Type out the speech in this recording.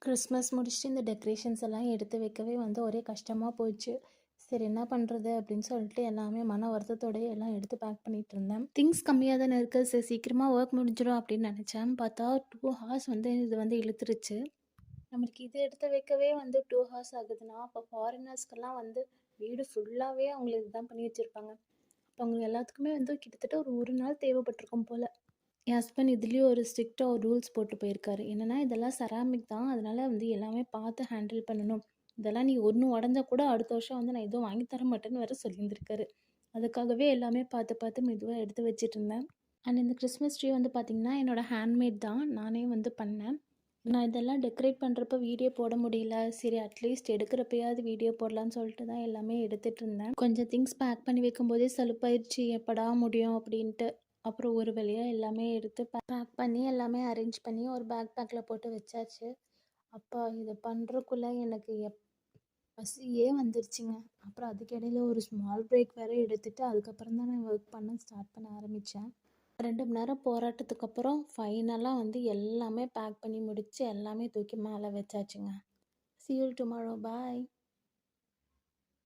Christmas முடிச்சுட்டு இந்த decorations எல்லாம் எடுத்து வைக்கவே வந்து ஒரே கஷ்டமாக போச்சு. சரி என்ன பண்ணுறது அப்படின்னு சொல்லிட்டு எல்லாமே மன வருத்தத்தோடயே எல்லாம் எடுத்து பேக் பண்ணிட்டு இருந்தேன். திங்ஸ் கம்மியாக தானே இருக்குது, சரி சீக்கிரமாக ஒர்க் முடிஞ்சிடும் அப்படின்னு நினச்சேன். பார்த்தா 2 ஹார்ஸ் வந்து இது வந்து இழுத்துருச்சு. நம்மளுக்கு இது எடுத்து வைக்கவே வந்து 2 ஹார்ஸ் ஆகுதுன்னா, அப்போ ஃபாரினர்ஸ்க்கெல்லாம் வந்து வீடு ஃபுல்லாகவே அவங்களுக்கு இதுதான் பண்ணி வச்சுருப்பாங்க. அப்போ அவங்க எல்லாத்துக்குமே வந்து கிட்டத்தட்ட ஒரு நாள் தேவைப்பட்டிருக்கும் போல். என் ஹஸ்பண்ட் இதுலேயும் ஒரு ஸ்ட்ரிக்டாக ஒரு ரூல்ஸ் போட்டு போயிருக்காரு. என்னென்னா இதெல்லாம் செராமிக் தான், அதனால் வந்து எல்லாமே பார்த்து ஹேண்டில் பண்ணணும். இதெல்லாம் நீ ஒன்று உடஞ்சா கூட அடுத்த வருஷம் வந்து நான் எதுவும் வாங்கி தர மாட்டேன்னு வேறு சொல்லியிருந்திருக்காரு. அதுக்காகவே எல்லாமே பார்த்து பார்த்து மெதுவாக எடுத்து வச்சுட்டு இருந்தேன். அண்ட் இந்த கிறிஸ்மஸ் ட்ரீ வந்து பார்த்திங்கன்னா என்னோடய ஹேண்ட்மேட் தான், நானே வந்து பண்ணேன். நான் இதெல்லாம் டெக்கரேட் பண்ணுறப்ப வீடியோ போட முடியல, சரி அட்லீஸ்ட் எடுக்கிறப்பயாவது வீடியோ போடலான்னு சொல்லிட்டு தான் எல்லாமே எடுத்துகிட்டு இருந்தேன். கொஞ்சம் திங்ஸ் பேக் பண்ணி வைக்கும்போதே சலுப்பாயிடுச்சு, எப்படா முடியும் அப்படின்ட்டு. அப்புறம் ஒரு வழியாக எல்லாமே எடுத்து பேக் பண்ணி எல்லாமே அரேஞ்ச் பண்ணி ஒரு பேக்கில் போட்டு வச்சாச்சு. அப்போ இதை பண்ணுறக்குள்ளே எனக்கு பசியே வந்துருச்சுங்க. அப்புறம் அதுக்கிடையில் ஒரு ஸ்மால் பிரேக் வேறு எடுத்துகிட்டு அதுக்கப்புறம் தான் நான் ஒர்க் பண்ண ஸ்டார்ட் பண்ண ஆரம்பித்தேன். 2 மணி நேரம் போராட்டத்துக்கு அப்புறம் ஃபைனலாக வந்து எல்லாமே பேக் பண்ணி முடித்து எல்லாமே தூக்கி மேலே வச்சாச்சுங்க. See you tomorrow. Bye.